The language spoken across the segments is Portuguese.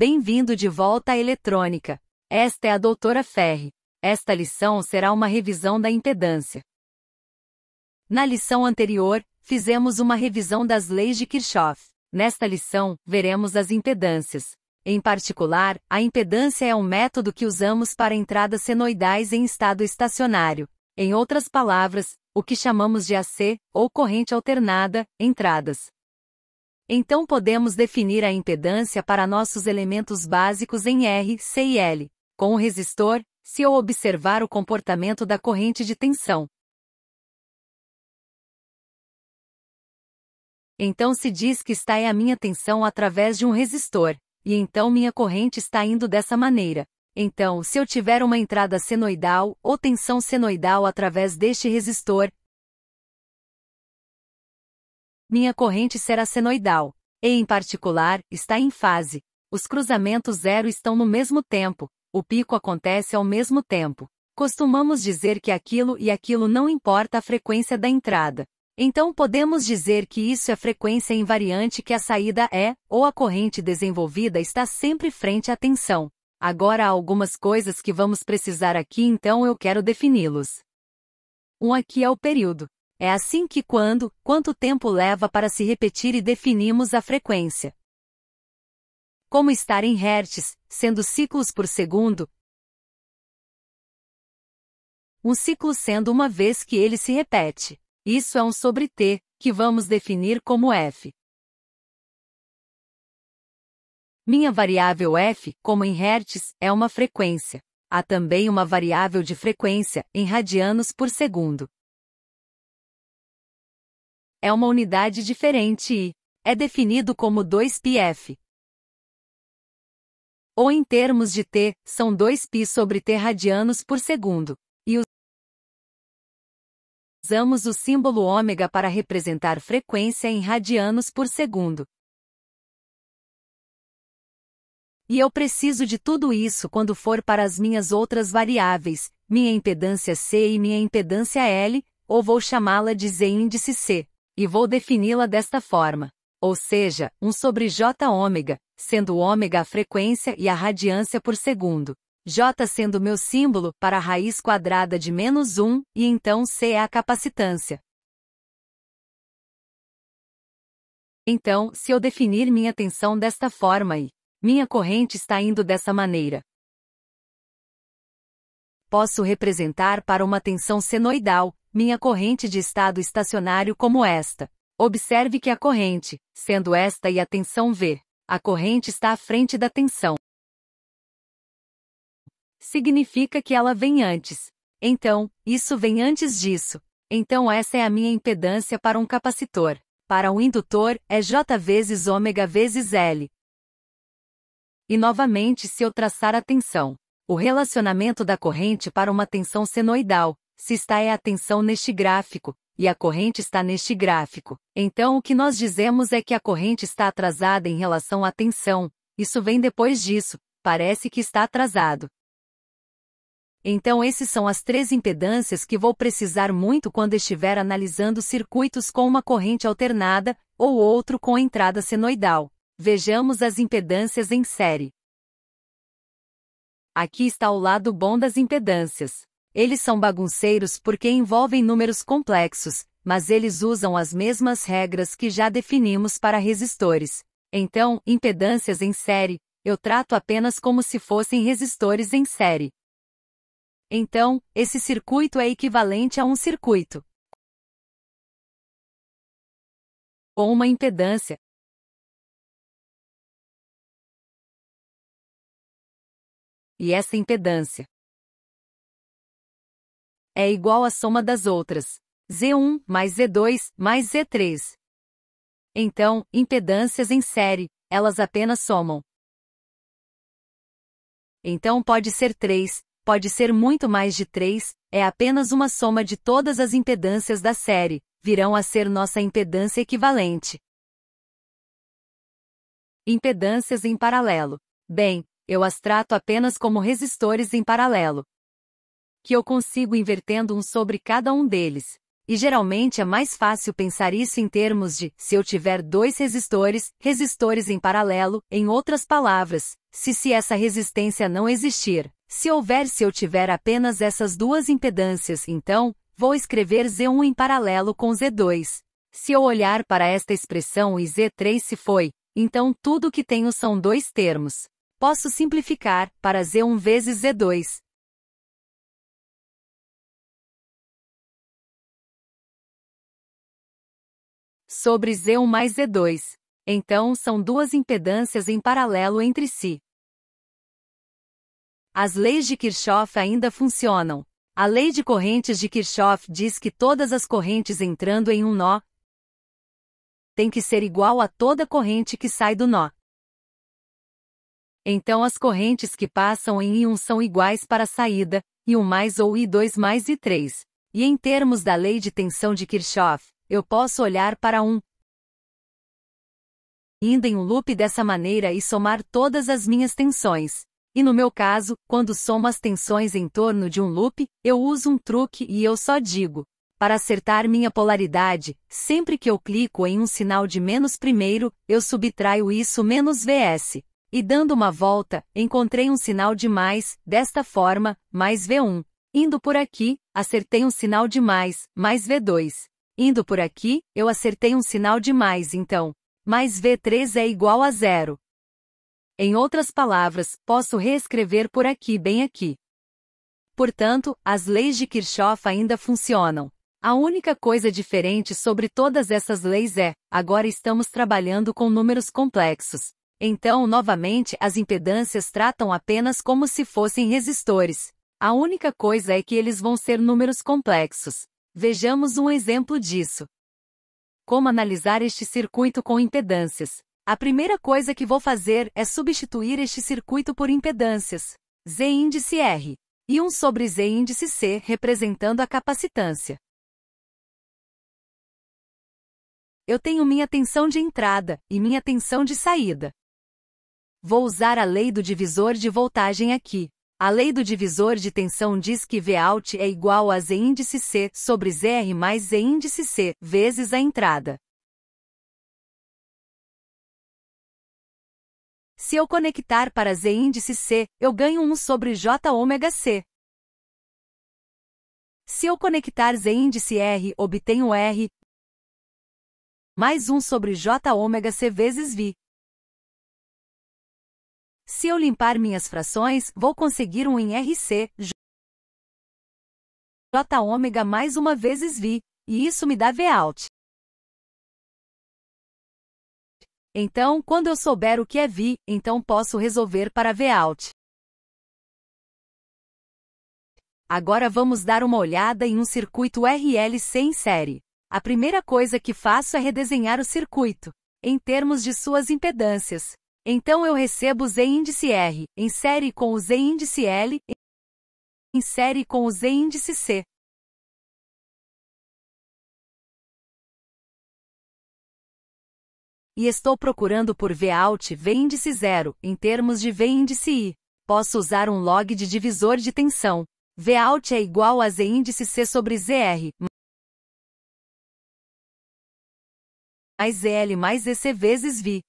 Bem-vindo de volta à eletrônica. Esta é a doutora Ferri. Esta lição será uma revisão da impedância. Na lição anterior, fizemos uma revisão das leis de Kirchhoff. Nesta lição, veremos as impedâncias. Em particular, a impedância é um método que usamos para entradas senoidais em estado estacionário. Em outras palavras, o que chamamos de AC, ou corrente alternada, entradas. Então podemos definir a impedância para nossos elementos básicos em R, C e L. Com o resistor, se eu observar o comportamento da corrente de tensão. Então se diz que está a minha tensão através de um resistor, e então minha corrente está indo dessa maneira. Então, se eu tiver uma entrada senoidal ou tensão senoidal através deste resistor, minha corrente será senoidal, e em particular, está em fase. Os cruzamentos zero estão no mesmo tempo, o pico acontece ao mesmo tempo. Costumamos dizer que aquilo e aquilo não importa a frequência da entrada. Então podemos dizer que isso é frequência invariante que a saída é, ou a corrente desenvolvida está sempre frente à tensão. Agora há algumas coisas que vamos precisar aqui, então eu quero defini-los. Aqui é o período. É assim que quanto tempo leva para se repetir e definimos a frequência. Como estar em hertz, sendo ciclos por segundo. Um ciclo sendo uma vez que ele se repete. Isso é 1 sobre T, que vamos definir como F. Minha variável F, como em hertz, é uma frequência. Há também uma variável de frequência, em radianos por segundo. É uma unidade diferente e é definido como 2πf. Ou em termos de T, são 2π sobre T radianos por segundo. E usamos o símbolo ômega para representar frequência em radianos por segundo. E eu preciso de tudo isso quando for para as minhas outras variáveis, minha impedância C e minha impedância L, ou vou chamá-la de Z índice C. E vou defini-la desta forma. Ou seja, 1 sobre J ômega, sendo ômega a frequência e a radiância por segundo. J sendo meu símbolo para a raiz quadrada de -1, e então C é a capacitância. Então, se eu definir minha tensão desta forma e minha corrente está indo dessa maneira, posso representar para uma tensão senoidal, minha corrente de estado estacionário como esta. Observe que a corrente, sendo esta e a tensão V, a corrente está à frente da tensão. Significa que ela vem antes. Então, isso vem antes disso. Então essa é a minha impedância para um capacitor. Para um indutor, é J vezes ômega vezes L. E novamente se eu traçar a tensão, o relacionamento da corrente para uma tensão senoidal, se está a tensão neste gráfico, e a corrente está neste gráfico, então o que nós dizemos é que a corrente está atrasada em relação à tensão, isso vem depois disso, parece que está atrasado. Então esses são as 3 impedâncias que vou precisar muito quando estiver analisando circuitos com uma corrente alternada, ou outro com entrada senoidal. Vejamos as impedâncias em série. Aqui está o lado bom das impedâncias. Eles são bagunceiros porque envolvem números complexos, mas eles usam as mesmas regras que já definimos para resistores. Então, impedâncias em série, eu trato apenas como se fossem resistores em série. Então, esse circuito é equivalente a um circuito com uma impedância e essa impedância é igual à soma das outras. Z1 mais Z2 mais Z3. Então, impedâncias em série, elas apenas somam. Então pode ser 3, pode ser muito mais de 3, é apenas uma soma de todas as impedâncias da série, virão a ser nossa impedância equivalente. Impedâncias em paralelo. Bem, eu as trato apenas como resistores em paralelo, que eu consigo invertendo 1 sobre cada um deles. E geralmente é mais fácil pensar isso em termos de, se eu tiver dois resistores em paralelo, em outras palavras, se essa resistência não existir. Se eu tiver apenas essas duas impedâncias, então, vou escrever Z1 em paralelo com Z2. Se eu olhar para esta expressão e Z3 se foi, então tudo que tenho são dois termos. Posso simplificar, para Z1 vezes Z2. Sobre Z1 mais Z2. Então, são duas impedâncias em paralelo entre si. As leis de Kirchhoff ainda funcionam. A lei de correntes de Kirchhoff diz que todas as correntes entrando em um nó têm que ser igual a toda corrente que sai do nó. Então as correntes que passam em I1 são iguais para a saída, I1 mais ou I2 mais I3. E em termos da lei de tensão de Kirchhoff, eu posso olhar para indo em um loop dessa maneira e somar todas as minhas tensões. E no meu caso, quando somo as tensões em torno de um loop, eu uso um truque e eu só digo, para acertar minha polaridade, sempre que eu clico em um sinal de menos primeiro, eu subtraio isso menos Vs. E dando uma volta, encontrei um sinal de mais, desta forma, mais V1. Indo por aqui, acertei um sinal de mais V2. Indo por aqui, eu acertei um sinal de mais, então, mais V3 é igual a zero. Em outras palavras, posso reescrever por aqui bem aqui. Portanto, as leis de Kirchhoff ainda funcionam. A única coisa diferente sobre todas essas leis é, agora estamos trabalhando com números complexos. Então, novamente, as impedâncias tratam apenas como se fossem resistores. A única coisa é que eles vão ser números complexos. Vejamos um exemplo disso. Como analisar este circuito com impedâncias? A primeira coisa que vou fazer é substituir este circuito por impedâncias. Z índice R. E 1 sobre Z índice C representando a capacitância. Eu tenho minha tensão de entrada e minha tensão de saída. Vou usar a lei do divisor de voltagem aqui. A lei do divisor de tensão diz que Vout é igual a Z índice C sobre ZR mais Z índice C vezes a entrada. Se eu conectar para Z índice C, eu ganho 1 sobre J ômega C. Se eu conectar Z índice R, obtenho R mais 1 sobre J ômega C vezes V. Se eu limpar minhas frações, vou conseguir um em RC, J ômega mais uma vezes V, e isso me dá Vout. Então, quando eu souber o que é V, então posso resolver para Vout. Agora vamos dar uma olhada em um circuito RLC em série. A primeira coisa que faço é redesenhar o circuito, em termos de suas impedâncias. Então eu recebo Z índice R, em série com o Z índice L, em série com o Z índice C. E estou procurando por Vout V índice 0, em termos de V índice I. Posso usar um log de divisor de tensão. Vout é igual a Z índice C sobre ZR, mais ZL mais EC vezes V.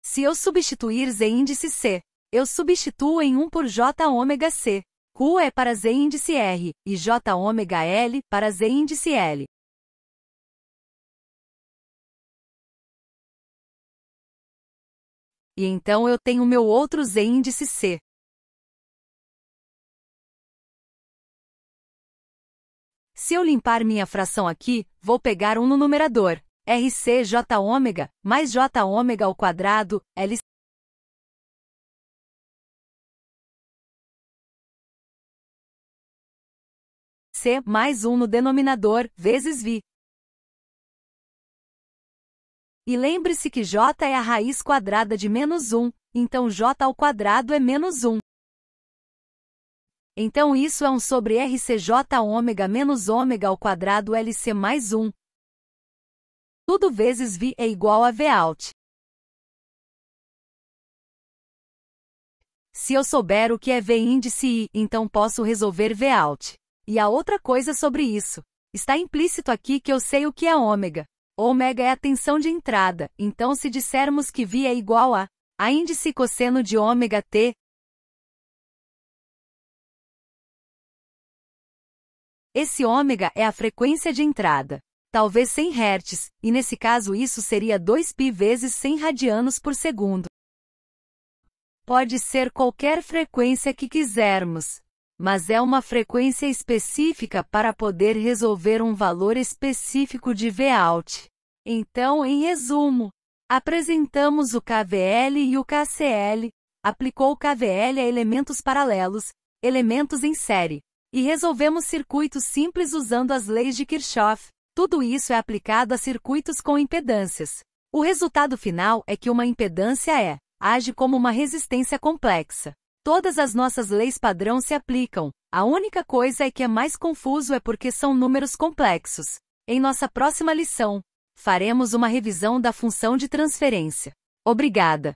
Se eu substituir Z índice C, eu substituo em 1 por J ômega C. Q é para Z índice R, e J ômega L para Z índice L. E então eu tenho meu outro Z índice C. Se eu limpar minha fração aqui, vou pegar 1 no numerador. RC J ômega, mais J ômega ao quadrado, L C mais 1 no denominador, vezes V. E lembre-se que J é a raiz quadrada de menos 1, então J ao quadrado é menos 1. Então isso é 1 sobre RCJ ômega menos ômega ao quadrado LC mais 1. Tudo vezes V é igual a Vout. Se eu souber o que é V índice I, então posso resolver V out. E a outra coisa sobre isso. Está implícito aqui que eu sei o que é ômega. Ômega é a tensão de entrada, então se dissermos que V é igual a índice cosseno de ômega t, esse ômega é a frequência de entrada. Talvez 100 Hz, e nesse caso isso seria 2π vezes 100 radianos por segundo. Pode ser qualquer frequência que quisermos, mas é uma frequência específica para poder resolver um valor específico de V out. Então, em resumo, apresentamos o KVL e o KCL, aplicou o KVL a elementos paralelos, elementos em série, e resolvemos circuitos simples usando as leis de Kirchhoff. Tudo isso é aplicado a circuitos com impedâncias. O resultado final é que uma impedância age como uma resistência complexa. Todas as nossas leis padrão se aplicam. A única coisa é que é mais confuso porque são números complexos. Em nossa próxima lição, faremos uma revisão da função de transferência. Obrigada.